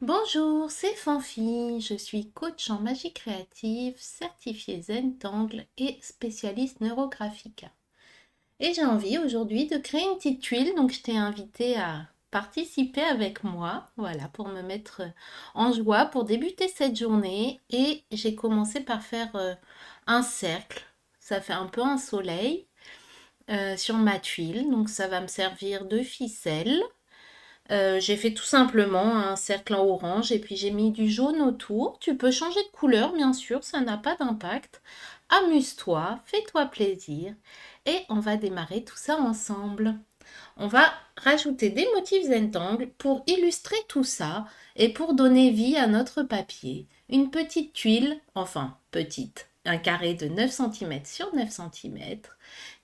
Bonjour, c'est Fanfy. Je suis coach en magie créative, certifiée Zentangle et spécialiste neurographique. Et j'ai envie aujourd'hui de créer une petite tuile, donc je t'ai invité à participer avec moi, voilà, pour me mettre en joie, pour débuter cette journée. Et j'ai commencé par faire un cercle. Ça fait un peu un soleil sur ma tuile, donc ça va me servir de ficelle. J'ai fait tout simplement un cercle en orange et puis j'ai mis du jaune autour. Tu peux changer de couleur, bien sûr, ça n'a pas d'impact. Amuse-toi, fais-toi plaisir et on va démarrer tout ça ensemble. On va rajouter des motifs Zentangle pour illustrer tout ça et pour donner vie à notre papier. Une petite tuile, enfin petite, un carré de 9 cm sur 9 cm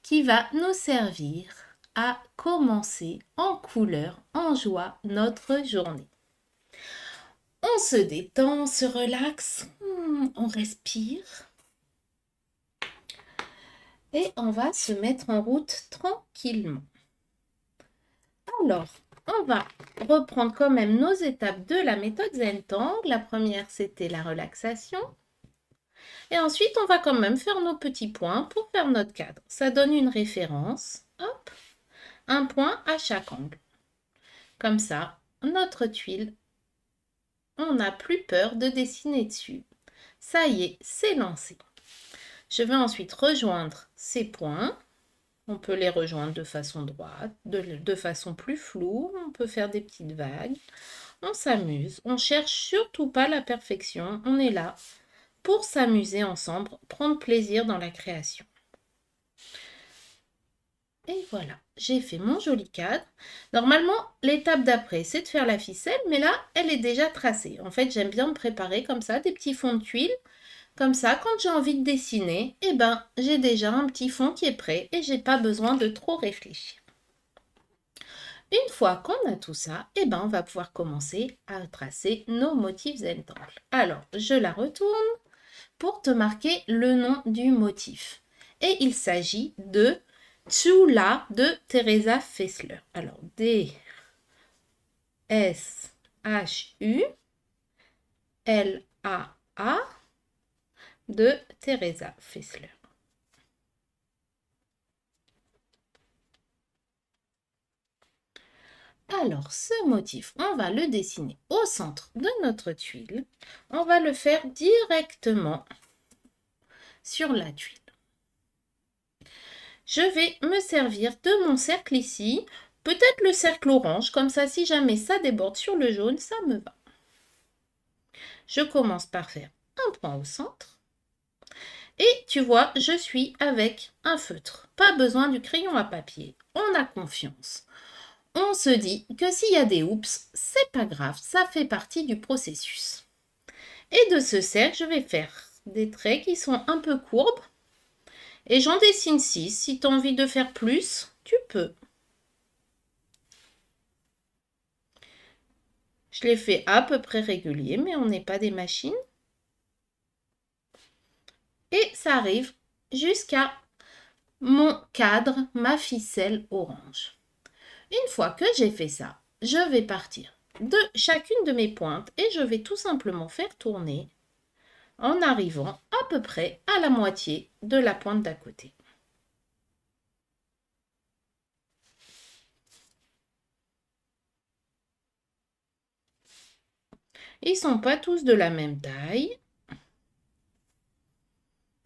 qui va nous servir à commencer en couleur, en joie notre journée. On se détend, on se relaxe, on respire et on va se mettre en route tranquillement. Alors, on va reprendre quand même nos étapes de la méthode Zentangle. La première, c'était la relaxation. Et ensuite, on va quand même faire nos petits points pour faire notre cadre. Ça donne une référence. Hop, un point à chaque angle. Comme ça, notre tuile, on n'a plus peur de dessiner dessus. Ça y est, c'est lancé. Je vais ensuite rejoindre ces points. On peut les rejoindre de façon droite, de façon plus floue. On peut faire des petites vagues. On s'amuse. On cherche surtout pas la perfection. On est là pour s'amuser ensemble, prendre plaisir dans la création. Et voilà, j'ai fait mon joli cadre. Normalement, l'étape d'après, c'est de faire la ficelle, mais là, elle est déjà tracée. En fait, j'aime bien me préparer comme ça, des petits fonds de tuiles. Comme ça, quand j'ai envie de dessiner, eh ben, j'ai déjà un petit fond qui est prêt et j'ai pas besoin de trop réfléchir. Une fois qu'on a tout ça, eh ben, on va pouvoir commencer à tracer nos motifs Zentangle. Alors, je la retourne pour te marquer le nom du motif. Et il s'agit de Tchula de Teresa Fessler. Alors, D-S-H-U-L-A-A de Teresa Fessler. Alors, ce motif, on va le dessiner au centre de notre tuile. On va le faire directement sur la tuile. Je vais me servir de mon cercle ici, peut-être le cercle orange, comme ça si jamais ça déborde sur le jaune, ça me va. Je commence par faire un point au centre. Et tu vois, je suis avec un feutre. Pas besoin du crayon à papier. On a confiance. On se dit que s'il y a des oups, c'est pas grave, ça fait partie du processus. Et de ce cercle, je vais faire des traits qui sont un peu courbes. Et j'en dessine 6. Si tu as envie de faire plus, tu peux. Je les fais à peu près réguliers, mais on n'est pas des machines. Et ça arrive jusqu'à mon cadre, ma ficelle orange. Une fois que j'ai fait ça, je vais partir de chacune de mes pointes et je vais tout simplement faire tourner en arrivant à peu près à la moitié de la pointe d'à côté. Ils ne sont pas tous de la même taille.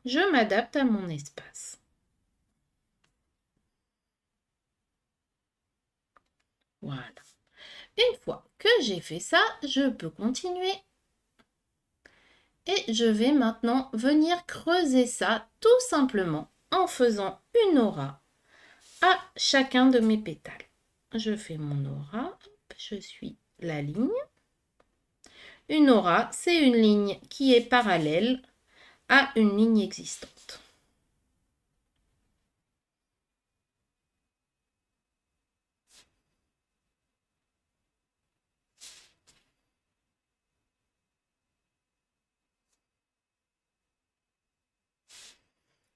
Je m'adapte à mon espace. Voilà. Une fois que j'ai fait ça, je peux continuer. Et je vais maintenant venir creuser ça tout simplement en faisant une aura à chacun de mes pétales. Je fais mon aura, je suis la ligne. Une aura, c'est une ligne qui est parallèle à une ligne existante.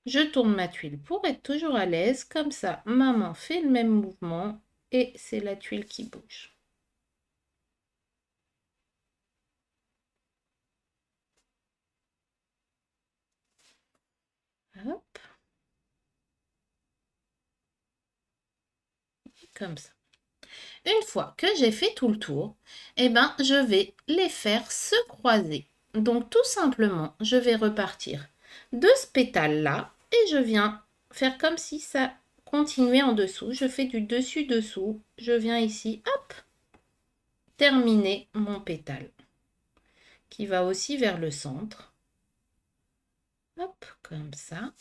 Je tourne ma tuile pour être toujours à l'aise, comme ça ma main fait le même mouvement et c'est la tuile qui bouge. comme ça. Une fois que j'ai fait tout le tour, eh ben, je vais les faire se croiser. Donc tout simplement, je vais repartir de ce pétale-là et je viens faire comme si ça continuait en dessous. Je fais du dessus-dessous. Je viens ici, hop, terminer mon pétale qui va aussi vers le centre. Hop, comme ça.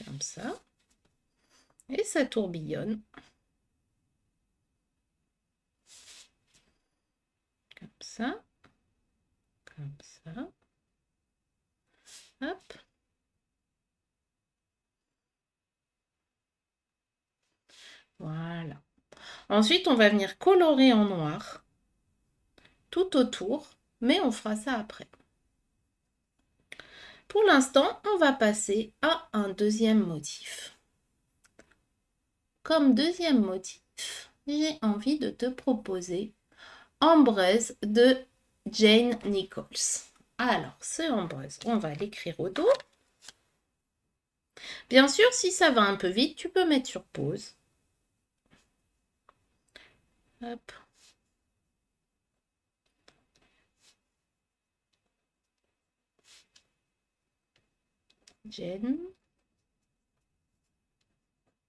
Comme ça. Et ça tourbillonne. Comme ça. Comme ça. Hop. Voilà. Ensuite, on va venir colorer en noir tout autour, mais on fera ça après. Pour l'instant, on va passer à un deuxième motif. Comme deuxième motif, j'ai envie de te proposer Ambreuse de Jane Nichols. Alors, ce Ambreuse, on va l'écrire au dos. Bien sûr, si ça va un peu vite, tu peux mettre sur pause. Hop. Jane.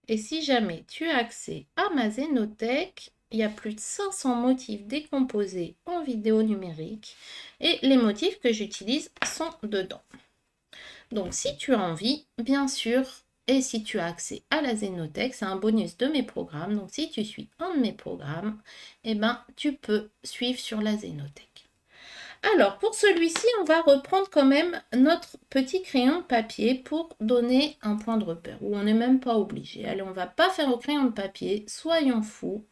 Et si jamais tu as accès à ma Zénothèque, il y a plus de 500 motifs décomposés en vidéo numérique et les motifs que j'utilise sont dedans. Donc si tu as envie, bien sûr, et si tu as accès à la Zénothèque, c'est un bonus de mes programmes. Donc si tu suis un de mes programmes, eh ben, tu peux suivre sur la Zénothèque. Alors, pour celui-ci, on va reprendre quand même notre petit crayon de papier pour donner un point de repère, où on n'est même pas obligé. Allez, on ne va pas faire au crayon de papier, soyons fous.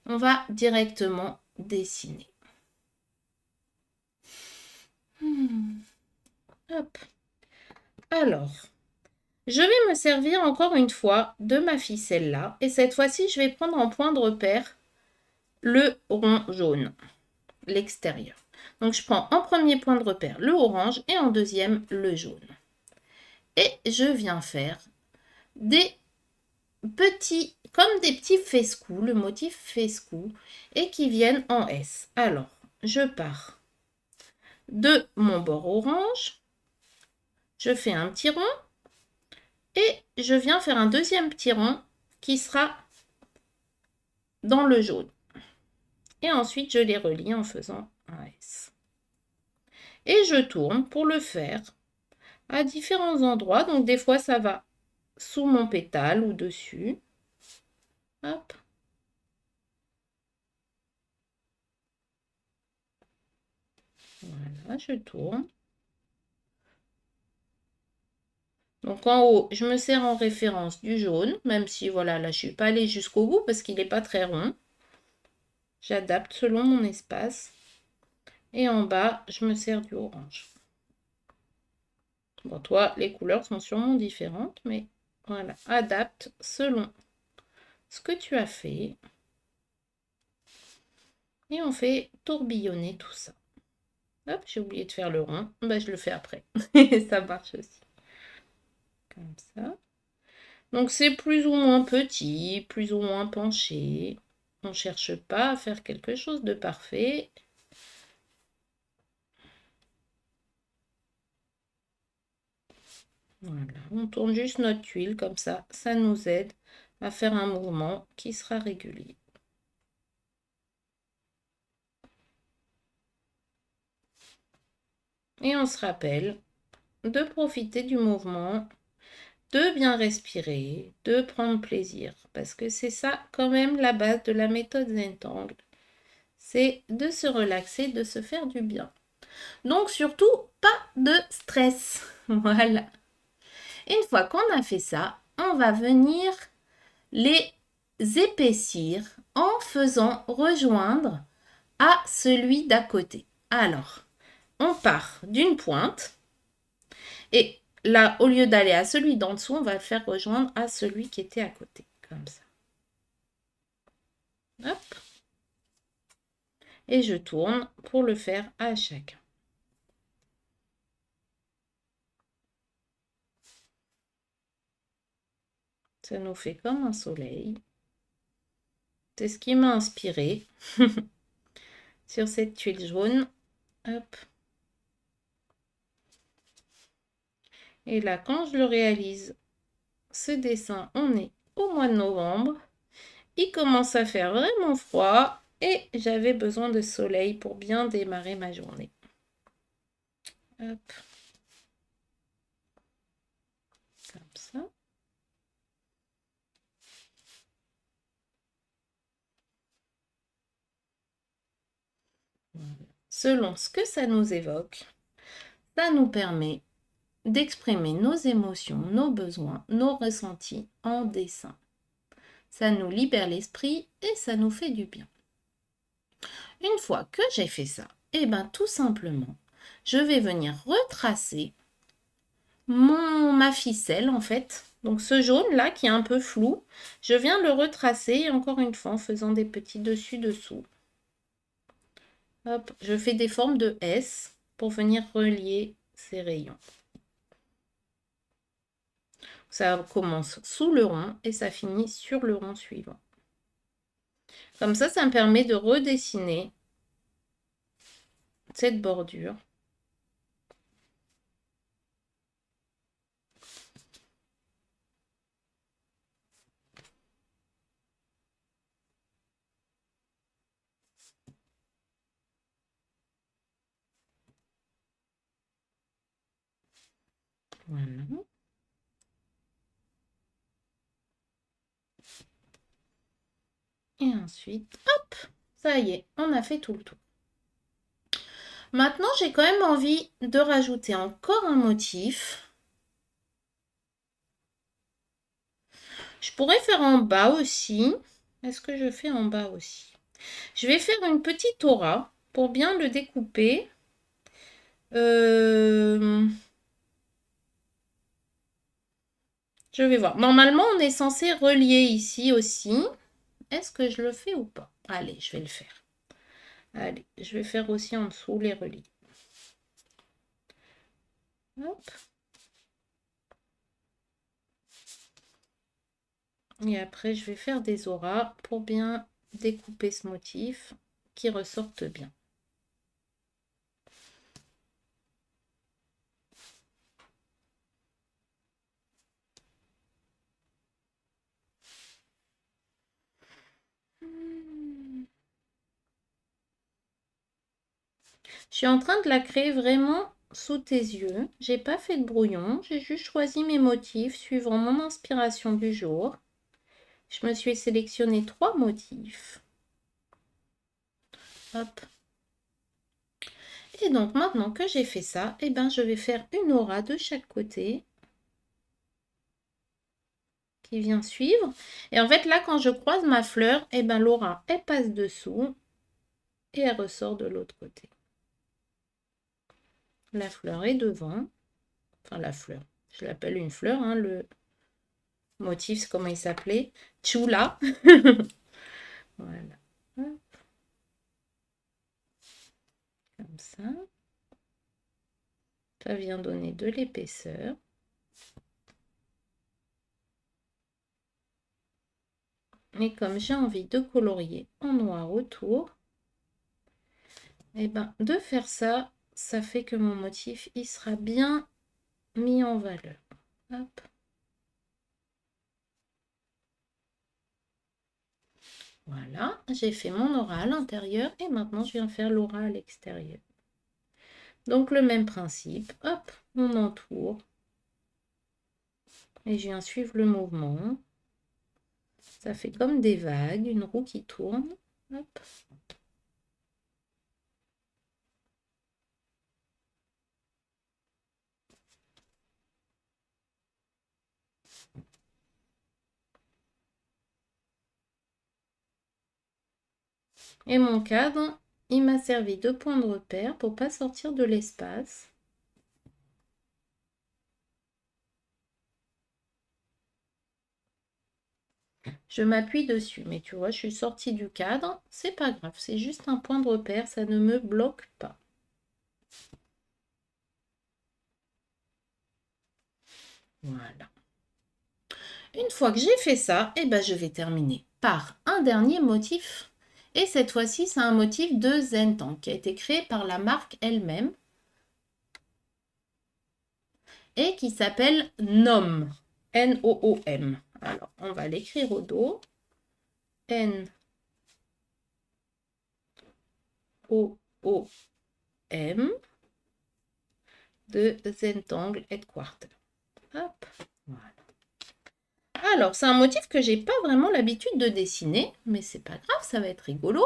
On va directement dessiner. Hop. Alors, je vais me servir encore une fois de ma ficelle là. Et cette fois-ci, je vais prendre en point de repère le rond jaune, l'extérieur. Donc, je prends en premier point de repère le orange et en deuxième le jaune. Et je viens faire des petits, comme des petits fescous, le motif fescou, et qui viennent en S. Alors, je pars de mon bord orange, je fais un petit rond, et je viens faire un deuxième petit rond qui sera dans le jaune. Et ensuite, je les relie en faisant un S. Et je tourne pour le faire à différents endroits. Donc, des fois, ça va sous mon pétale ou dessus. Hop. Voilà, je tourne. Donc en haut, je me sers en référence du jaune, même si voilà, là je ne suis pas allée jusqu'au bout parce qu'il n'est pas très rond. J'adapte selon mon espace. Et en bas, je me sers du orange. Bon, toi, les couleurs sont sûrement différentes, mais voilà, adapte selon ce que tu as fait. Et on fait tourbillonner tout ça. Hop, j'ai oublié de faire le rond. Bah, je le fais après. Ça marche aussi. Comme ça. Donc c'est plus ou moins petit, plus ou moins penché. On ne cherche pas à faire quelque chose de parfait. Voilà, on tourne juste notre tuile comme ça. Ça nous aide à faire un mouvement qui sera régulier. Et on se rappelle de profiter du mouvement, de bien respirer, de prendre plaisir. Parce que c'est ça quand même la base de la méthode Zentangle. C'est de se relaxer, de se faire du bien. Donc surtout, pas de stress. Voilà. Une fois qu'on a fait ça, on va venir les épaissir en faisant rejoindre à celui d'à côté. Alors, on part d'une pointe et là, au lieu d'aller à celui d'en dessous, on va le faire rejoindre à celui qui était à côté, comme ça. Hop. Et je tourne pour le faire à chacun. Ça nous fait comme un soleil. C'est ce qui m'a inspiré sur cette tuile jaune. Hop. Et là, quand je le réalise, ce dessin, on est au mois de novembre. Il commence à faire vraiment froid et j'avais besoin de soleil pour bien démarrer ma journée. Hop. Comme ça. Voilà. Selon ce que ça nous évoque, ça nous permet d'exprimer nos émotions, nos besoins, nos ressentis en dessin. Ça nous libère l'esprit et ça nous fait du bien. Une fois que j'ai fait ça, et bien tout simplement, je vais venir retracer ma ficelle en fait. Donc ce jaune là qui est un peu flou, je viens le retracer encore une fois en faisant des petits dessus-dessous. Hop, je fais des formes de S pour venir relier ces rayons. Ça commence sous le rond et ça finit sur le rond suivant. Comme ça me permet de redessiner cette bordure. Voilà. Et ensuite, hop, ça y est, on a fait tout le tour. Maintenant, j'ai quand même envie de rajouter encore un motif. Je pourrais faire en bas aussi. Est-ce que je fais en bas aussi? Je vais faire une petite aura pour bien le découper. Je vais voir. Normalement, on est censé relier ici aussi. Est-ce que je le fais ou pas? Allez, je vais le faire. Allez, je vais faire aussi en dessous les reliés. Hop. Et après, je vais faire des auras pour bien découper ce motif qui ressorte bien. Je suis en train de la créer vraiment sous tes yeux. J'ai pas fait de brouillon, j'ai juste choisi mes motifs suivant mon inspiration du jour. Je me suis sélectionné 3 motifs. Hop. Et donc maintenant que j'ai fait ça, eh ben, je vais faire une aura de chaque côté qui vient suivre. Et en fait là quand je croise ma fleur, eh ben, l'aura elle passe dessous et elle ressort de l'autre côté. La fleur est devant. Enfin la fleur. Je l'appelle une fleur, hein, le motif, c'est comment il s'appelait. Chula. Voilà. Hop. Comme ça. Ça vient donner de l'épaisseur. Et comme j'ai envie de colorier en noir autour, et ben de faire ça, ça fait que mon motif il sera bien mis en valeur. Hop. Voilà, j'ai fait mon aura à l'intérieur et maintenant je viens faire l'aura à l'extérieur. Donc le même principe, hop, on entoure et je viens suivre le mouvement. Ça fait comme des vagues, une roue qui tourne. Hop. Et mon cadre, il m'a servi de point de repère pour pas sortir de l'espace. Je m'appuie dessus, mais tu vois, je suis sortie du cadre, c'est pas grave, c'est juste un point de repère, ça ne me bloque pas. Voilà. Une fois que j'ai fait ça, eh ben, je vais terminer par un dernier motif. Et cette fois-ci, c'est un motif de Zentangle qui a été créé par la marque elle-même et qui s'appelle NOM. N-O-O-M. Alors, on va l'écrire au dos. N-O-O-M de Zentangle Headquarter. Hop, voilà. Alors, c'est un motif que j'ai pas vraiment l'habitude de dessiner, mais c'est pas grave, ça va être rigolo.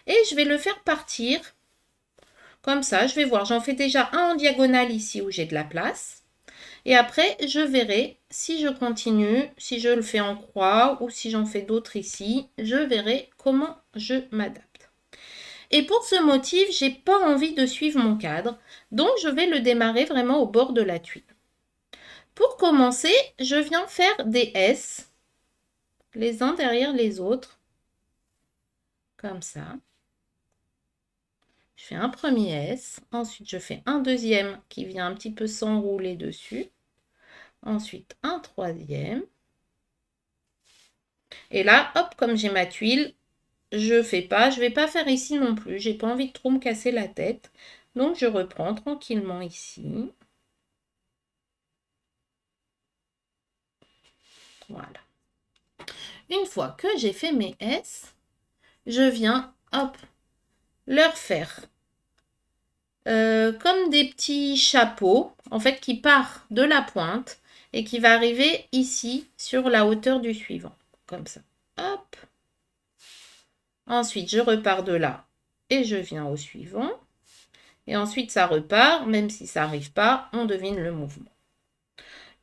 Et je vais le faire partir comme ça. Je vais voir, j'en fais déjà un en diagonale ici où j'ai de la place. Et après, je verrai si je continue, si je le fais en croix ou si j'en fais d'autres ici. Je verrai comment je m'adapte. Et pour ce motif, j'ai pas envie de suivre mon cadre, donc je vais le démarrer vraiment au bord de la tuile. Pour commencer, je viens faire des S, les uns derrière les autres, comme ça. Je fais un premier S, ensuite je fais un deuxième qui vient un petit peu s'enrouler dessus, ensuite un troisième. Et là, hop, comme j'ai ma tuile, je vais pas faire ici non plus, j'ai pas envie de trop me casser la tête. Donc je reprends tranquillement ici. Voilà. Une fois que j'ai fait mes S, je viens, hop, leur faire comme des petits chapeaux, en fait, qui part de la pointe et qui va arriver ici sur la hauteur du suivant, comme ça. Hop. Ensuite, je repars de là et je viens au suivant. Et ensuite, ça repart, même si ça n'arrive pas, on devine le mouvement.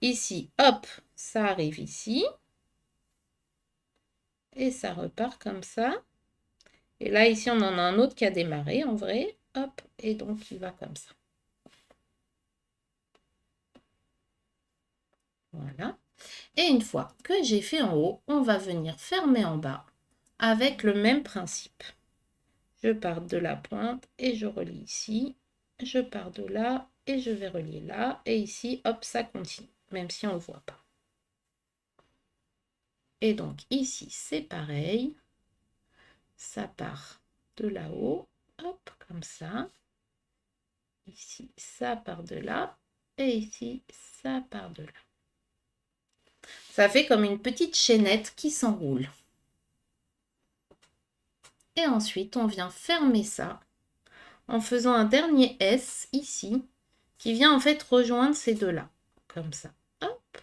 Ici, hop, ça arrive ici. Et ça repart comme ça. Et là, ici, on en a un autre qui a démarré, en vrai. Hop, et donc, il va comme ça. Voilà. Et une fois que j'ai fait en haut, on va venir fermer en bas avec le même principe. Je pars de la pointe et je relie ici. Je pars de là et je vais relier là. Et ici, hop, ça continue, même si on ne le voit pas. Et donc ici, c'est pareil. Ça part de là-haut, hop, comme ça. Ici, ça part de là. Et ici, ça part de là. Ça fait comme une petite chaînette qui s'enroule. Et ensuite, on vient fermer ça en faisant un dernier S ici, qui vient en fait rejoindre ces deux-là, comme ça. Hop.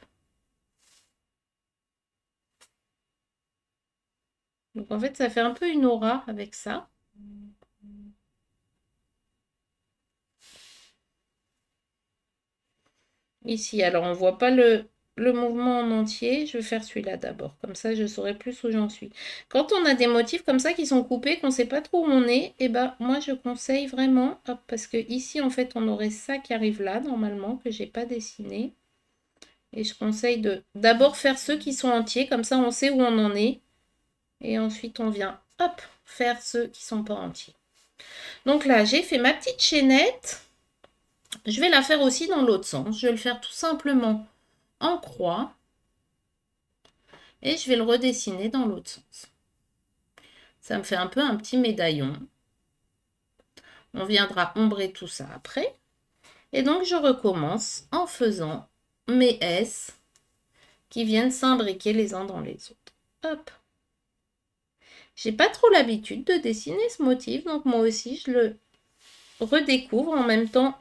Donc en fait, ça fait un peu une aura avec ça. Ici, alors on ne voit pas le mouvement en entier. Je vais faire celui-là d'abord. Comme ça, je saurai plus où j'en suis. Quand on a des motifs comme ça qui sont coupés, qu'on ne sait pas trop où on est, et ben moi je conseille vraiment, hop, parce que ici en fait on aurait ça qui arrive là normalement, que j'ai pas dessiné. Et je conseille de d'abord faire ceux qui sont entiers, comme ça on sait où on en est. Et ensuite on vient, hop, faire ceux qui sont pas entiers. Donc là, j'ai fait ma petite chaînette. Je vais la faire aussi dans l'autre sens. Je vais le faire tout simplement en croix. Et je vais le redessiner dans l'autre sens. Ça me fait un peu un petit médaillon. On viendra ombrer tout ça après. Et donc, je recommence en faisant mes S qui viennent s'imbriquer les uns dans les autres. Hop. J'ai pas trop l'habitude de dessiner ce motif, donc moi aussi, je le redécouvre en même temps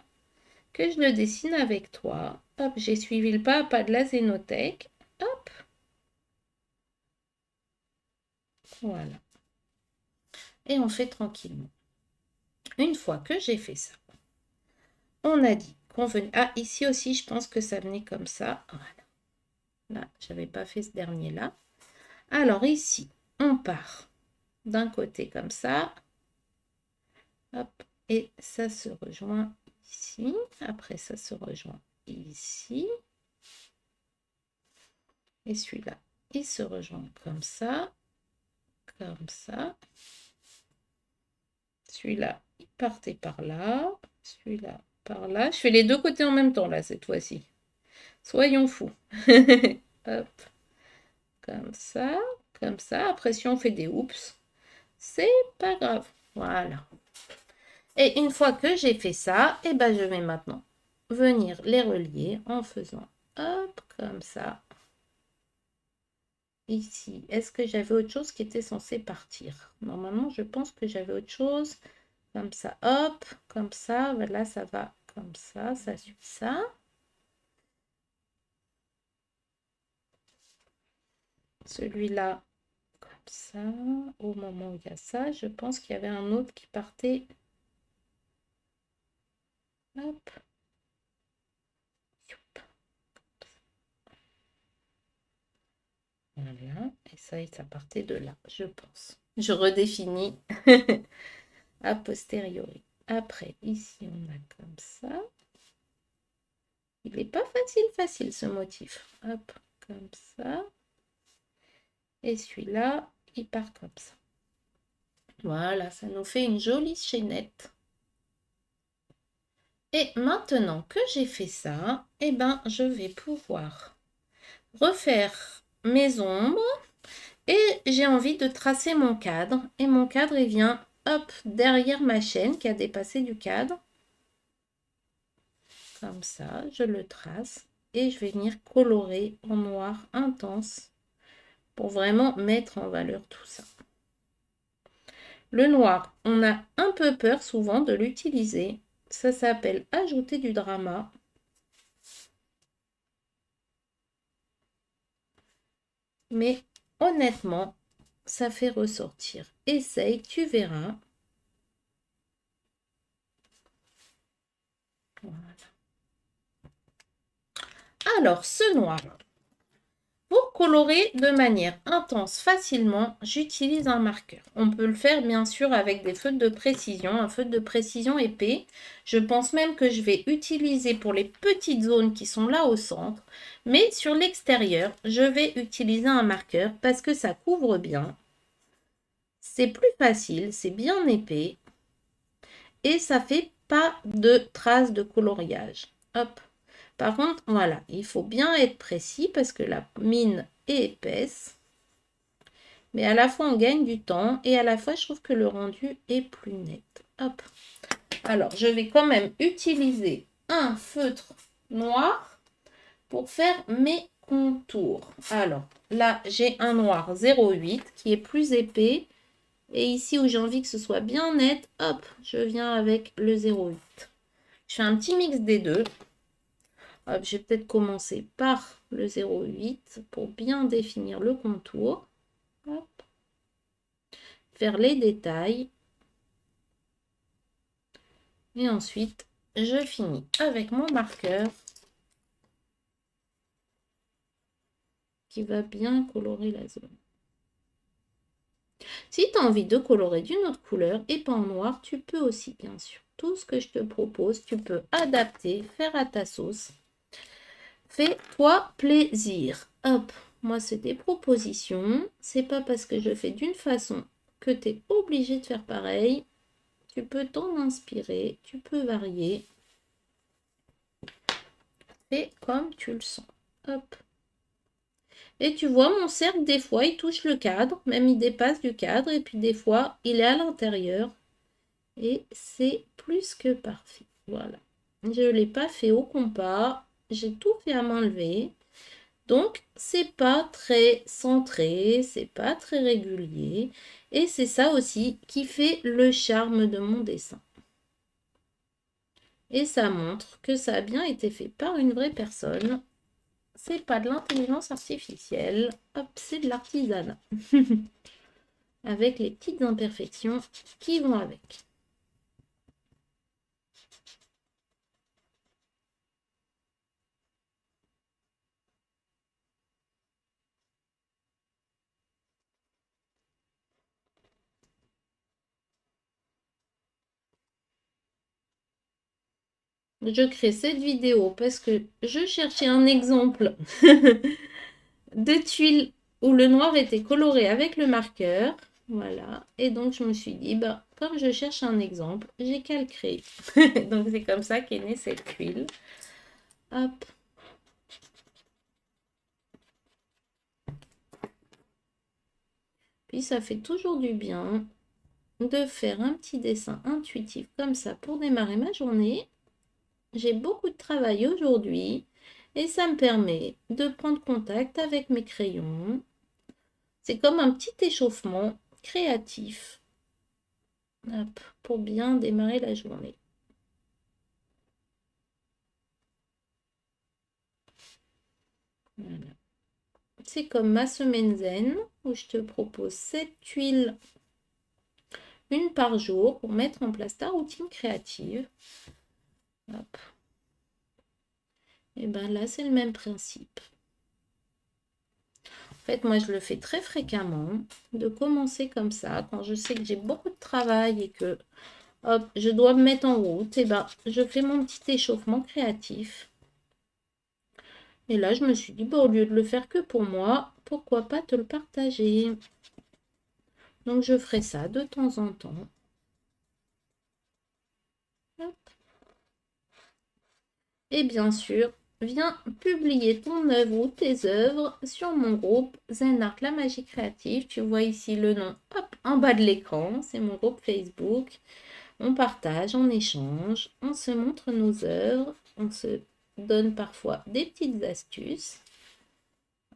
que je le dessine avec toi. Hop, j'ai suivi le pas à pas de la zénothèque. Hop. Voilà. Et on fait tranquillement. Une fois que j'ai fait ça, on a dit qu'on venait... Ah, ici aussi, je pense que ça venait comme ça. Voilà. Là, je n'avais pas fait ce dernier-là. Alors ici, on part d'un côté comme ça. Hop. Et ça se rejoint ici. Après, ça se rejoint ici. Et celui-là, il se rejoint comme ça. Comme ça. Celui-là, il partait par là. Celui-là, par là. Je fais les deux côtés en même temps, là, cette fois-ci. Soyons fous. Hop. comme ça, comme ça. Après, si on fait des oups, c'est pas grave. Voilà. Et une fois que j'ai fait ça, et ben je vais maintenant venir les relier en faisant hop, comme ça. Ici, est-ce que j'avais autre chose qui était censé partir? Normalement, je pense que j'avais autre chose. Comme ça, hop, comme ça. Voilà, ça va comme ça suit ça. Celui-là, comme ça. Au moment où il y a ça, je pense qu'il y avait un autre qui partait. Hop. Voilà, et ça partait de là, je pense. Je redéfinis a posteriori. Après, ici, on a comme ça. Il n'est pas facile ce motif. Hop, comme ça. Et celui-là, il part comme ça. Voilà, ça nous fait une jolie chaînette. Et maintenant que j'ai fait ça, eh ben, je vais pouvoir refaire mes ombres. Et j'ai envie de tracer mon cadre. Et mon cadre, il vient, hop, derrière ma chaîne qui a dépassé du cadre. Comme ça, je le trace. Et je vais venir colorer en noir intense pour vraiment mettre en valeur tout ça. Le noir, on a un peu peur souvent de l'utiliser. Ça s'appelle ajouter du drama. Mais honnêtement, ça fait ressortir. Essaye, tu verras. Voilà. Alors, ce noir, pour colorer de manière intense facilement, j'utilise un marqueur. On peut le faire bien sûr avec des feutres de précision, un feutre de précision épais. Je pense même que je vais utiliser pour les petites zones qui sont là au centre. Mais sur l'extérieur, je vais utiliser un marqueur parce que ça couvre bien. C'est plus facile, c'est bien épais. Et ça fait pas de traces de coloriage. Hop. Par contre, voilà, il faut bien être précis parce que la mine est épaisse. Mais à la fois, on gagne du temps et à la fois, je trouve que le rendu est plus net. Hop. Alors, je vais quand même utiliser un feutre noir pour faire mes contours. Alors, là, j'ai un noir 0,8 qui est plus épais. Et ici, où j'ai envie que ce soit bien net, hop, je viens avec le 0,8. Je fais un petit mix des deux. Hop, je vais peut-être commencer par le 0,8 pour bien définir le contour. Hop. Faire les détails. Et ensuite, je finis avec mon marqueur qui va bien colorer la zone. Si tu as envie de colorer d'une autre couleur et pas en noir, tu peux aussi, bien sûr. Tout ce que je te propose, tu peux adapter, faire à ta sauce. Fais-toi plaisir. Hop, moi, c'est des propositions. C'est pas parce que je fais d'une façon que tu es obligé de faire pareil. Tu peux t'en inspirer, tu peux varier. Fais comme tu le sens. Hop. Et tu vois, mon cercle, des fois, il touche le cadre, même il dépasse du cadre, et puis des fois, il est à l'intérieur. Et c'est plus que parfait. Voilà. Je ne l'ai pas fait au compas, j'ai tout fait à main levée. Donc, c'est pas très centré, c'est pas très régulier. Et c'est ça aussi qui fait le charme de mon dessin. Et ça montre que ça a bien été fait par une vraie personne. C'est pas de l'intelligence artificielle, hop, c'est de l'artisanat. Avec les petites imperfections qui vont avec. Je crée cette vidéo parce que je cherchais un exemple de tuiles où le noir était coloré avec le marqueur. Voilà. Et donc, je me suis dit, bah, comme je cherche un exemple, j'ai qu'à le créer. Donc, c'est comme ça qu'est née cette tuile. Hop. Puis ça fait toujours du bien de faire un petit dessin intuitif comme ça pour démarrer ma journée. J'ai beaucoup de travail aujourd'hui et ça me permet de prendre contact avec mes crayons. C'est comme un petit échauffement créatif, hop, pour bien démarrer la journée. Voilà. C'est comme ma semaine zen où je te propose 7 tuiles, une par jour, pour mettre en place ta routine créative. Hop. Et bien là, c'est le même principe. En fait, moi, je le fais très fréquemment, de commencer comme ça, quand je sais que j'ai beaucoup de travail et que hop, je dois me mettre en route, et ben, je fais mon petit échauffement créatif. Et là, je me suis dit, bah, au lieu de le faire que pour moi, pourquoi pas te le partager? Donc, je ferai ça de temps en temps. Hop. Et bien sûr, viens publier ton œuvre ou tes œuvres sur mon groupe Zen Art La Magie Créative. Tu vois ici le nom, hop, en bas de l'écran. C'est mon groupe Facebook. On partage, on échange, on se montre nos œuvres, on se donne parfois des petites astuces.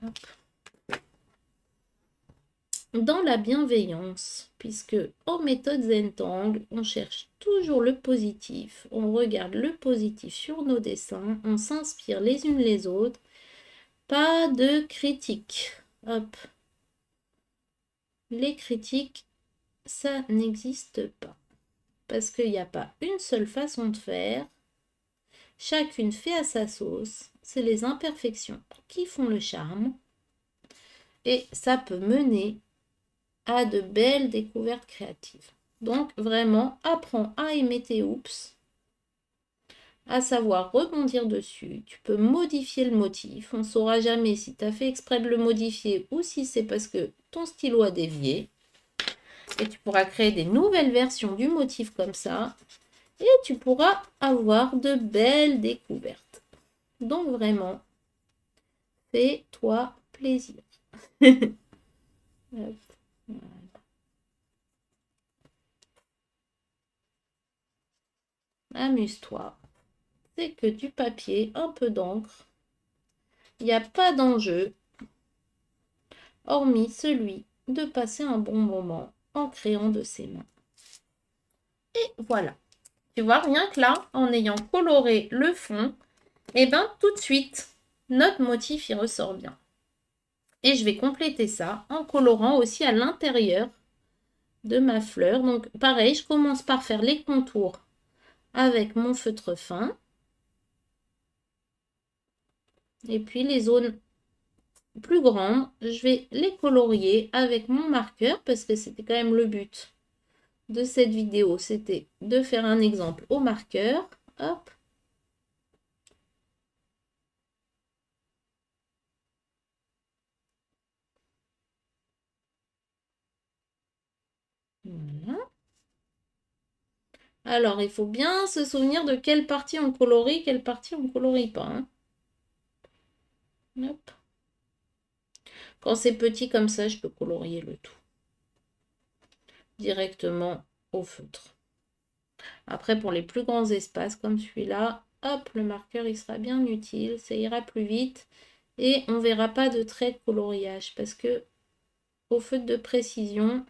Hop. Dans la bienveillance, puisque en méthode Zentangle, on cherche toujours le positif, on regarde le positif sur nos dessins, on s'inspire les unes les autres, pas de critiques. Hop. Les critiques, ça n'existe pas, parce qu'il n'y a pas une seule façon de faire, chacune fait à sa sauce, c'est les imperfections qui font le charme, et ça peut mener à de belles découvertes créatives. Donc vraiment, apprends à aimer tes oups, à savoir rebondir dessus. Tu peux modifier le motif. On ne saura jamais si tu as fait exprès de le modifier ou si c'est parce que ton stylo a dévié. Et tu pourras créer des nouvelles versions du motif comme ça. Et tu pourras avoir de belles découvertes. Donc vraiment, fais-toi plaisir. Amuse-toi. C'est que du papier, un peu d'encre. Il n'y a pas d'enjeu, hormis celui de passer un bon moment en créant de ses mains. Et voilà. Tu vois, rien que là, en ayant coloré le fond, et ben tout de suite, notre motif y ressort bien. Et je vais compléter ça en colorant aussi à l'intérieur de ma fleur. Donc pareil, je commence par faire les contours avec mon feutre fin. Et puis les zones plus grandes, je vais les colorier avec mon marqueur parce que c'était quand même le but de cette vidéo. C'était de faire un exemple au marqueur. Hop. Voilà. Alors, il faut bien se souvenir de quelle partie on colorie, quelle partie on colorie pas. Hein. Hop. Quand c'est petit comme ça, je peux colorier le tout directement au feutre. Après, pour les plus grands espaces comme celui-là, hop, le marqueur il sera bien utile, ça ira plus vite et on ne verra pas de traits de coloriage parce que au feutre de précision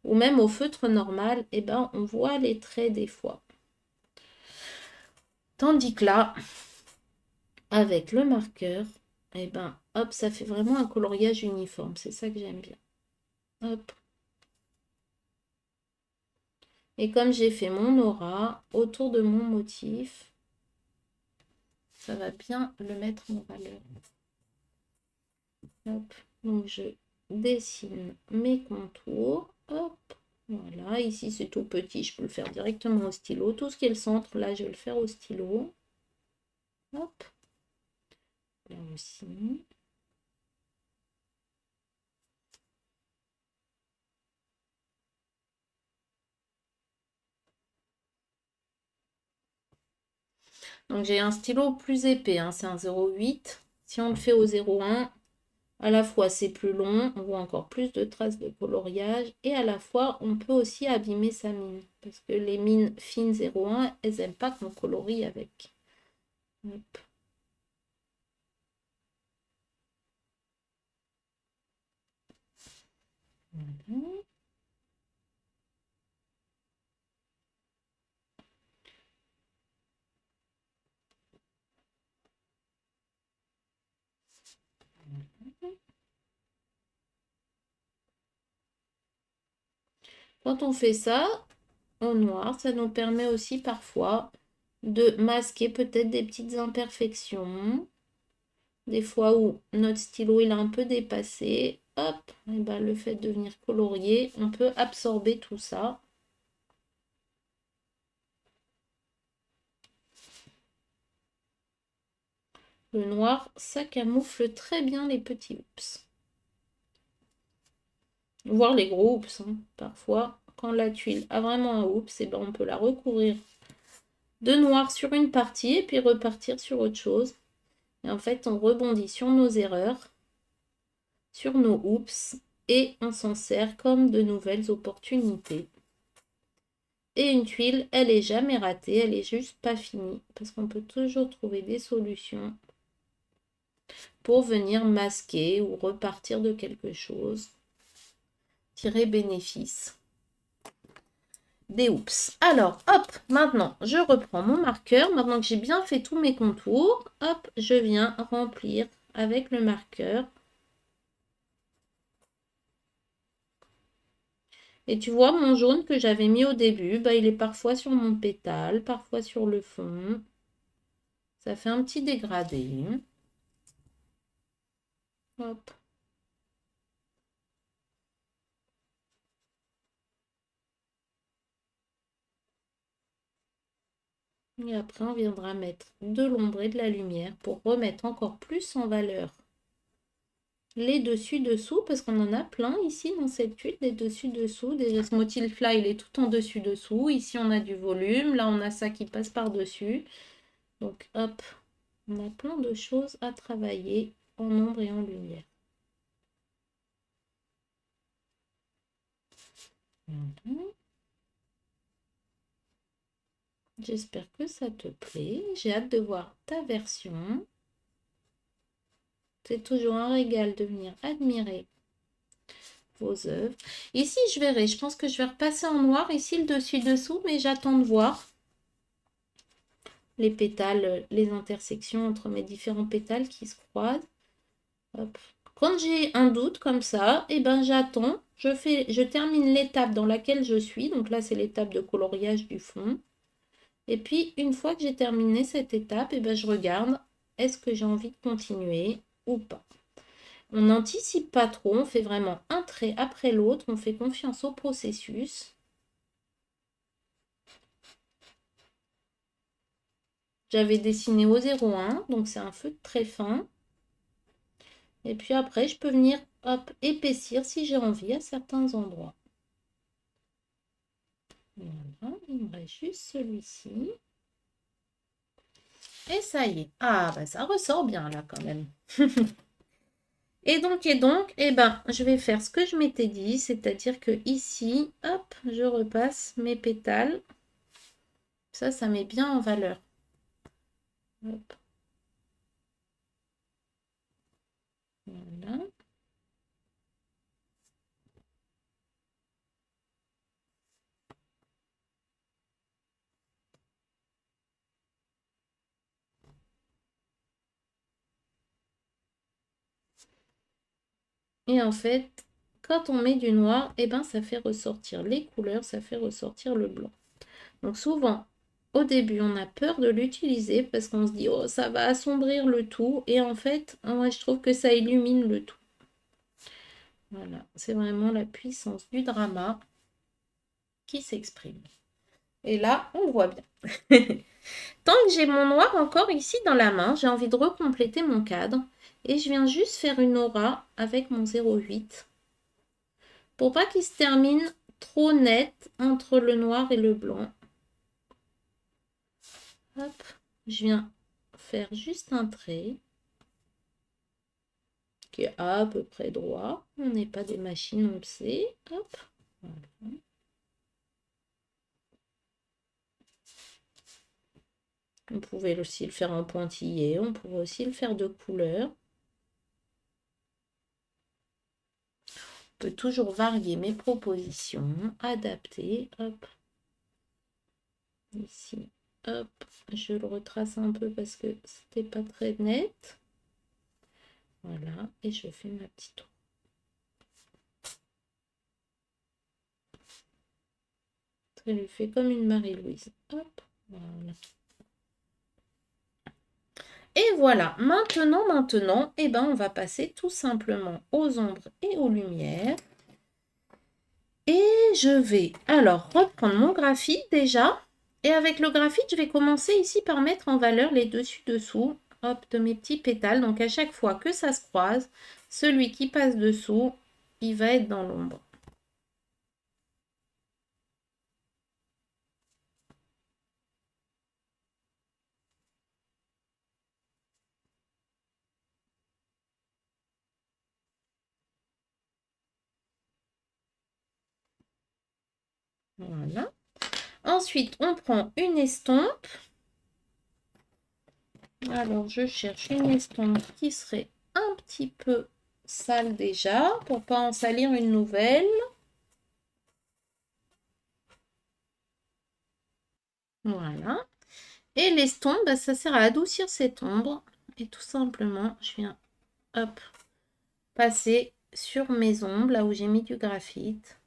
ou même au feutre normal, eh ben, on voit les traits des fois. Tandis que là, avec le marqueur, eh ben, hop, ça fait vraiment un coloriage uniforme. C'est ça que j'aime bien. Hop. Et comme j'ai fait mon aura autour de mon motif, ça va bien le mettre en valeur. Hop. Donc, je dessine mes contours. Hop. Voilà. Ici, c'est tout petit. Je peux le faire directement au stylo. Tout ce qui est le centre, là, je vais le faire au stylo. Hop. Là aussi. Donc j'ai un stylo plus épais, hein, c'est un 0,8. Si on le fait au 0,1, À la fois, c'est plus long, on voit encore plus de traces de coloriage et à la fois, on peut aussi abîmer sa mine. Parce que les mines fines 01, elles n'aiment pas qu'on colorie avec. Hop. Voilà. Quand on fait ça en noir, ça nous permet aussi parfois de masquer peut-être des petites imperfections. Des fois où notre stylo il a un peu dépassé, hop, et ben le fait de venir colorier, on peut absorber tout ça. Le noir, ça camoufle très bien les petits oups. Voire les gros oups. Hein. Parfois, quand la tuile a vraiment un oups, et ben on peut la recouvrir de noir sur une partie et puis repartir sur autre chose. Et en fait, on rebondit sur nos erreurs, sur nos oups, et on s'en sert comme de nouvelles opportunités. Et une tuile, elle est jamais ratée, elle est juste pas finie, parce qu'on peut toujours trouver des solutions pour venir masquer ou repartir de quelque chose, tirer bénéfice des oups. Alors, hop, maintenant, je reprends mon marqueur. Maintenant que j'ai bien fait tous mes contours, hop, je viens remplir avec le marqueur. Et tu vois, mon jaune que j'avais mis au début, bah, il est parfois sur mon pétale, parfois sur le fond. Ça fait un petit dégradé. Hop. Et après, on viendra mettre de l'ombre et de la lumière pour remettre encore plus en valeur les dessus-dessous, parce qu'on en a plein ici dans cette tuile, des dessus-dessous. Déjà, ce motif là, il est tout en dessus-dessous. Ici, on a du volume. Là, on a ça qui passe par-dessus. Donc, hop, on a plein de choses à travailler en ombre et en lumière. Voilà. J'espère que ça te plaît. J'ai hâte de voir ta version. C'est toujours un régal de venir admirer vos œuvres. Ici, je verrai. Je pense que je vais repasser en noir ici le dessus-dessous, mais j'attends de voir les pétales, les intersections entre mes différents pétales qui se croisent. Hop. Quand j'ai un doute comme ça, et ben j'attends. Je termine l'étape dans laquelle je suis. Donc là, c'est l'étape de coloriage du fond. Et puis, une fois que j'ai terminé cette étape, et ben je regarde, est-ce que j'ai envie de continuer ou pas. On n'anticipe pas trop, on fait vraiment un trait après l'autre, on fait confiance au processus. J'avais dessiné au 0,1, donc c'est un feutre très fin. Et puis après, je peux venir hop, épaissir si j'ai envie à certains endroits. Voilà, il me reste juste celui-ci. Et ça y est. Ah, bah ça ressort bien là quand même. Et ben, je vais faire ce que je m'étais dit, c'est-à-dire que ici, hop, je repasse mes pétales. Ça met bien en valeur. Hop. Voilà. Et en fait, quand on met du noir, et ben, ça fait ressortir les couleurs, ça fait ressortir le blanc. Donc souvent, au début, on a peur de l'utiliser parce qu'on se dit, oh, ça va assombrir le tout. Et en fait, moi, je trouve que ça illumine le tout. Voilà, c'est vraiment la puissance du drama qui s'exprime. Et là, on le voit bien. Tant que j'ai mon noir encore ici dans la main, j'ai envie de recompléter mon cadre. Et je viens juste faire une aura avec mon 0,8 pour pas qu'il se termine trop net entre le noir et le blanc. Hop, je viens faire juste un trait. qui est à peu près droit. On n'est pas des machines, on le sait. Hop, voilà. On pouvait aussi le faire en pointillé, on pouvait aussi le faire de couleur. On peut toujours varier mes propositions, adapter. Hop, ici, hop, je le retrace un peu parce que c'était pas très net. Voilà, et je fais ma petite tour. Ça lui fait comme une Marie-Louise. Hop, voilà. Et voilà, maintenant, eh ben, on va passer tout simplement aux ombres et aux lumières. Et je vais alors reprendre mon graphite déjà. Et avec le graphite, je vais commencer ici par mettre en valeur les dessus-dessous, hop, de mes petits pétales. Donc à chaque fois que ça se croise, celui qui passe dessous, il va être dans l'ombre. Voilà. Ensuite, on prend une estompe. Alors, je cherche une estompe qui serait un petit peu sale déjà, pour pas en salir une nouvelle. Voilà. Et l'estompe, bah, ça sert à adoucir cette ombre. Et tout simplement, je viens, hop, passer sur mes ombres, là où j'ai mis du graphite.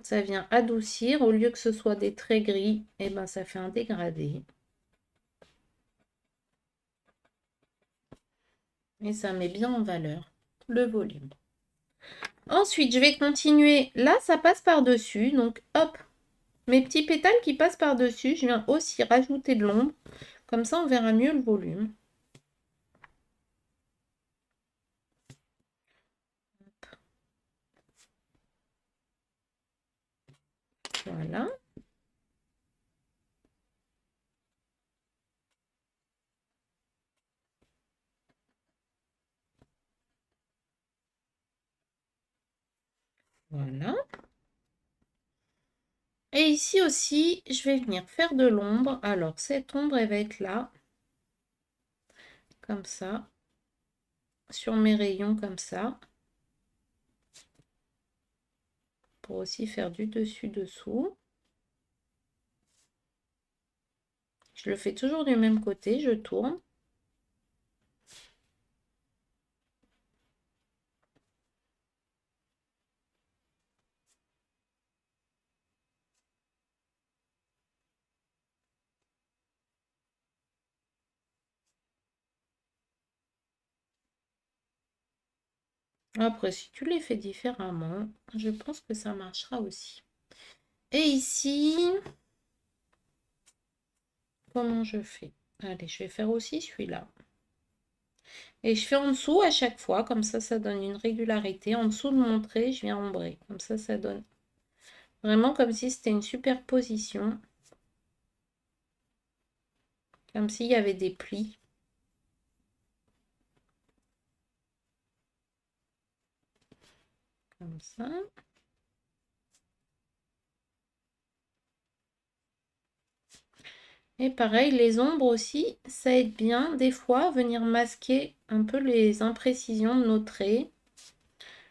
Ça vient adoucir, au lieu que ce soit des traits gris, et ben ça fait un dégradé. Et ça met bien en valeur le volume. Ensuite, je vais continuer. Là, ça passe par-dessus. Donc, hop, mes petits pétales qui passent par-dessus, je viens aussi rajouter de l'ombre. Comme ça, on verra mieux le volume. Voilà. Voilà. Et ici aussi, je vais venir faire de l'ombre. Alors, cette ombre, elle va être là. Comme ça. Sur mes rayons, comme ça. Pour aussi faire du dessus-dessous. Je le fais toujours du même côté, je tourne. Après, si tu les fais différemment, je pense que ça marchera aussi. Et ici, comment je fais? Allez, je vais faire aussi celui-là. Et je fais en dessous à chaque fois, comme ça donne une régularité. En dessous de mon trait, je viens ombrer. Comme ça donne vraiment comme si c'était une superposition. Comme s'il y avait des plis. Comme ça. Et pareil, les ombres aussi, ça aide bien des fois à venir masquer un peu les imprécisions de nos traits.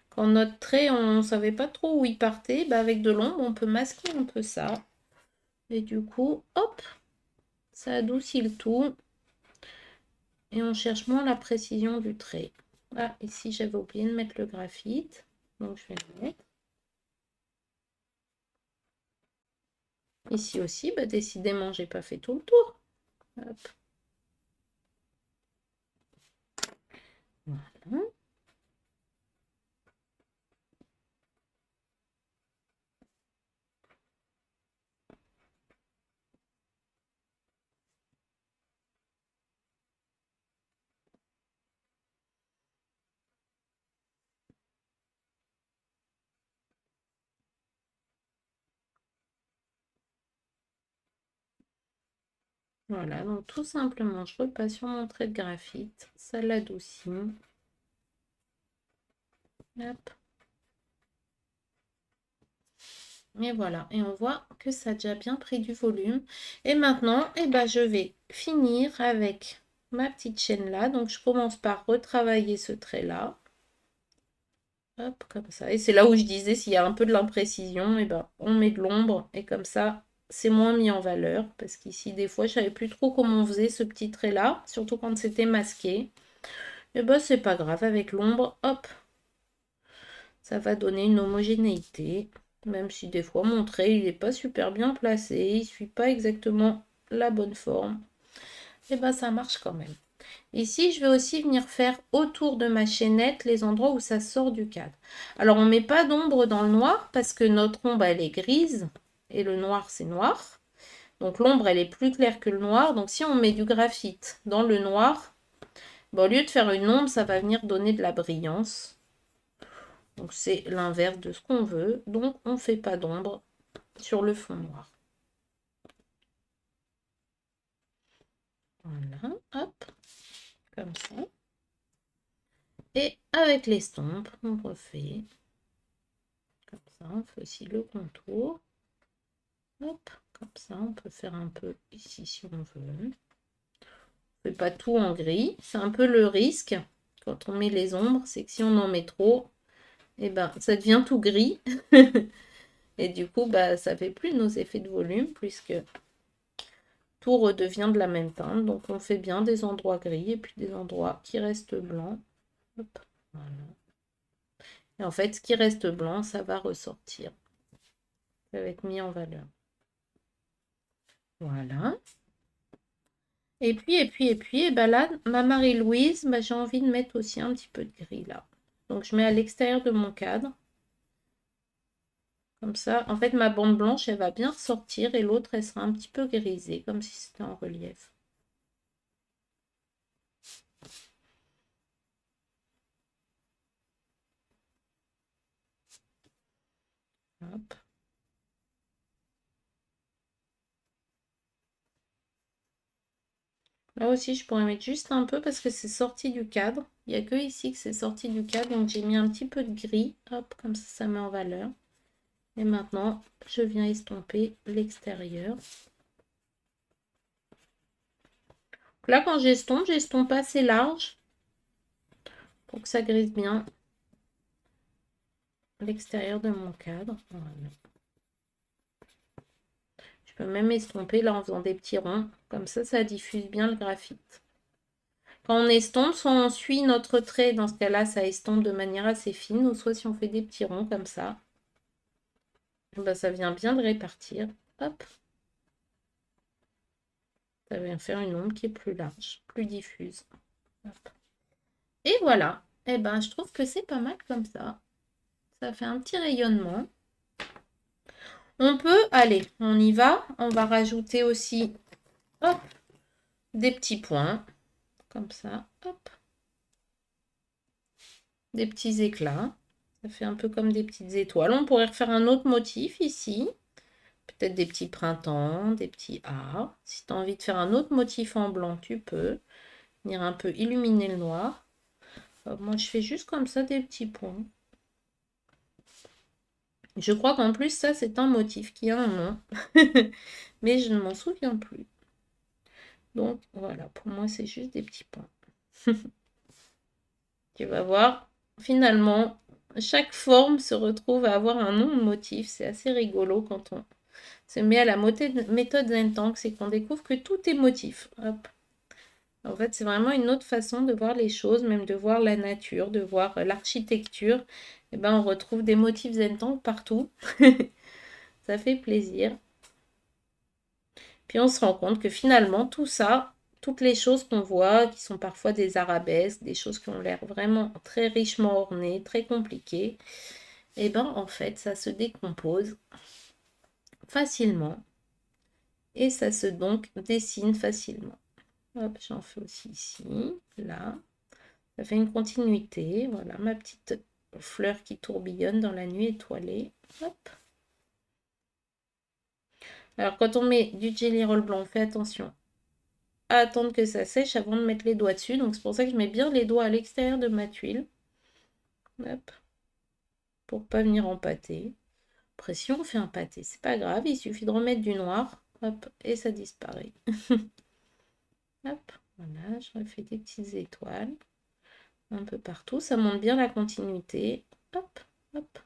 Quand notre trait, on ne savait pas trop où il partait, bah avec de l'ombre, on peut masquer un peu ça. Et du coup, hop, ça adoucit le tout. Et on cherche moins la précision du trait. Ah, ici, j'avais oublié de mettre le graphite. Donc, je vais le mettre. Ici aussi, bah, décidément, j'ai pas fait tout le tour. Hop. Voilà. Voilà, donc tout simplement, je repasse sur mon trait de graphite, ça l'adoucit. Hop. Et voilà, et on voit que ça a déjà bien pris du volume. Et maintenant, eh ben, je vais finir avec ma petite chaîne là. Donc je commence par retravailler ce trait là. Hop, comme ça. Et c'est là où je disais, s'il y a un peu de l'imprécision, eh ben, on met de l'ombre. Et comme ça, c'est moins mis en valeur. Parce qu'ici, des fois, je savais plus trop comment on faisait ce petit trait là. Surtout quand c'était masqué. Et ben, c'est pas grave, avec l'ombre, hop, ça va donner une homogénéité. Même si des fois mon trait il n'est pas super bien placé, il ne suit pas exactement la bonne forme. Et ben ça marche quand même. Ici, je vais aussi venir faire autour de ma chaînette les endroits où ça sort du cadre. Alors, on ne met pas d'ombre dans le noir parce que notre ombre, elle est grise et le noir, c'est noir. Donc, l'ombre, elle est plus claire que le noir. Donc, si on met du graphite dans le noir, ben, au lieu de faire une ombre, ça va venir donner de la brillance. Donc, c'est l'inverse de ce qu'on veut. Donc, on ne fait pas d'ombre sur le fond noir. Voilà, hop, comme ça. Et avec l'estompe, on refait. Comme ça, on fait aussi le contour. Hop, comme ça, on peut faire un peu ici si on veut. On fait pas tout en gris. C'est un peu le risque quand on met les ombres, c'est que si on en met trop, et ben ça devient tout gris. Et du coup, bah, ça fait plus nos effets de volume puisque tout redevient de la même teinte. Donc on fait bien des endroits gris et puis des endroits qui restent blancs. Hop, voilà. Et en fait, ce qui reste blanc, ça va ressortir. Ça va être mis en valeur. Voilà. Et puis, et ben là, ma Marie-Louise, ben j'ai envie de mettre aussi un petit peu de gris là. Donc je mets à l'extérieur de mon cadre. Comme ça, en fait, ma bande blanche, elle va bien ressortir et l'autre, elle sera un petit peu grisée, comme si c'était en relief. Hop. Là aussi, je pourrais mettre juste un peu parce que c'est sorti du cadre. Il n'y a que ici que c'est sorti du cadre, donc j'ai mis un petit peu de gris. Hop, comme ça met en valeur. Et maintenant, je viens estomper l'extérieur. Là, quand j'estompe assez large pour que ça grise bien l'extérieur de mon cadre. Voilà. Je peux même estomper là en faisant des petits ronds. Comme ça diffuse bien le graphite. Quand on estompe, soit on suit notre trait, dans ce cas-là, ça estompe de manière assez fine, ou soit si on fait des petits ronds comme ça, ben, ça vient bien de répartir. Hop. Ça vient faire une ombre qui est plus large, plus diffuse. Hop. Et voilà. Et ben, je trouve que c'est pas mal comme ça. Ça fait un petit rayonnement. On peut, allez, on y va. On va rajouter aussi, hop, des petits points. Comme ça, hop. Des petits éclats. Ça fait un peu comme des petites étoiles. On pourrait refaire un autre motif ici. Peut-être des petits printemps, des petits A. Si tu as envie de faire un autre motif en blanc, tu peux. Venir un peu illuminer le noir. Moi, je fais juste comme ça des petits points. Je crois qu'en plus, ça, c'est un motif qui a un nom. Mais je ne m'en souviens plus. Donc, voilà. Pour moi, c'est juste des petits points. Tu vas voir, finalement, chaque forme se retrouve à avoir un nom de motif. C'est assez rigolo quand on se met à la méthode Zentank, c'est qu'on découvre que tout est motif. Hop. En fait, c'est vraiment une autre façon de voir les choses, même de voir la nature, de voir l'architecture. Et ben, on retrouve des motifs Zentank partout. Ça fait plaisir. Puis on se rend compte que finalement, tout ça, toutes les choses qu'on voit, qui sont parfois des arabesques, des choses qui ont l'air vraiment très richement ornées, très compliquées, et ben en fait, ça se décompose facilement et ça se donc dessine facilement. Hop, j'en fais aussi ici, là. Ça fait une continuité. Voilà, ma petite fleur qui tourbillonne dans la nuit étoilée. Hop. Alors, quand on met du jelly roll blanc, on fait attention à attendre que ça sèche avant de mettre les doigts dessus. Donc c'est pour ça que je mets bien les doigts à l'extérieur de ma tuile. Hop. Pour pas venir empâter. Après, si on fait un pâté, c'est pas grave, il suffit de remettre du noir, hop, et ça disparaît. Hop, voilà, je refais des petites étoiles un peu partout, ça montre bien la continuité. Hop, hop,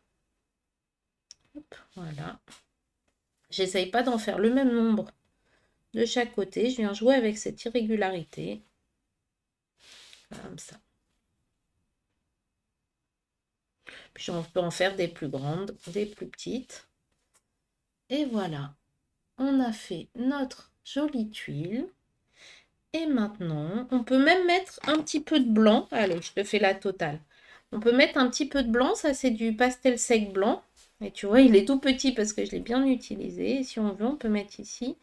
hop, voilà. J'essaye pas d'en faire le même nombre de chaque côté, je viens jouer avec cette irrégularité. Comme ça. Puis on peut en faire des plus grandes, des plus petites. Et voilà, on a fait notre jolie tuile. Et maintenant, on peut même mettre un petit peu de blanc. Allez, je te fais la totale. On peut mettre un petit peu de blanc. Ça, c'est du pastel sec blanc. Et tu vois, il est tout petit parce que je l'ai bien utilisé. Et si on veut, on peut mettre ici.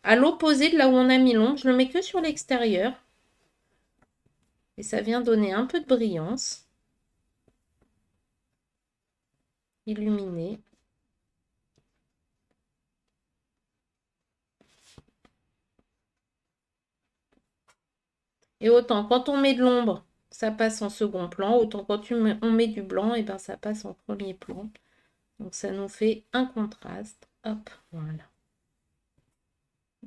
À l'opposé de là où on a mis l'ombre. Je le mets que sur l'extérieur. Et ça vient donner un peu de brillance. Illuminé. Et autant quand on met de l'ombre, ça passe en second plan. Autant quand on met du blanc, et ben ça passe en premier plan. Donc ça nous fait un contraste. Hop, voilà.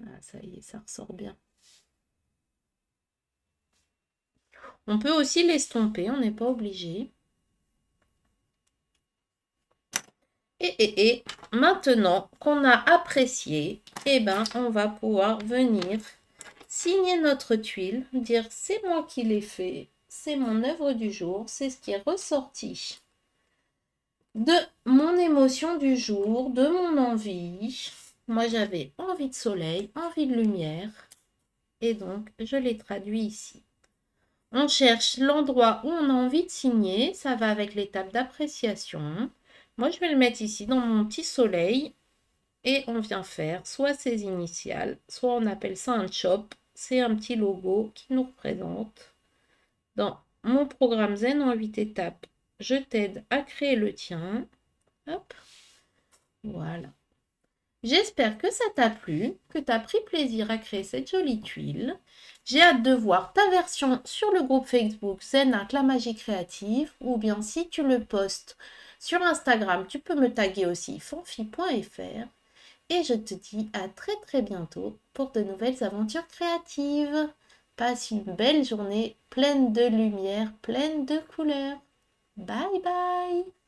Ah, ça y est, ça ressort bien. On peut aussi l'estomper, on n'est pas obligé. Et maintenant qu'on a apprécié, eh ben, on va pouvoir venir signer notre tuile, dire c'est moi qui l'ai fait, c'est mon œuvre du jour, c'est ce qui est ressorti de mon émotion du jour, de mon envie. Moi, j'avais envie de soleil, envie de lumière, et donc je l'ai traduit ici. On cherche l'endroit où on a envie de signer, ça va avec l'étape d'appréciation. Moi, je vais le mettre ici dans mon petit soleil et on vient faire soit ses initiales, soit on appelle ça un chop. C'est un petit logo qui nous représente. Dans mon programme Zen en 8 étapes, je t'aide à créer le tien. Hop, voilà. J'espère que ça t'a plu, que tu as pris plaisir à créer cette jolie tuile. J'ai hâte de voir ta version sur le groupe Facebook Zen Art La Magie Créative, ou bien si tu le postes sur Instagram, tu peux me taguer aussi fanfi.fr. Et je te dis à très très bientôt pour de nouvelles aventures créatives. Passe une belle journée pleine de lumière, pleine de couleurs. Bye bye!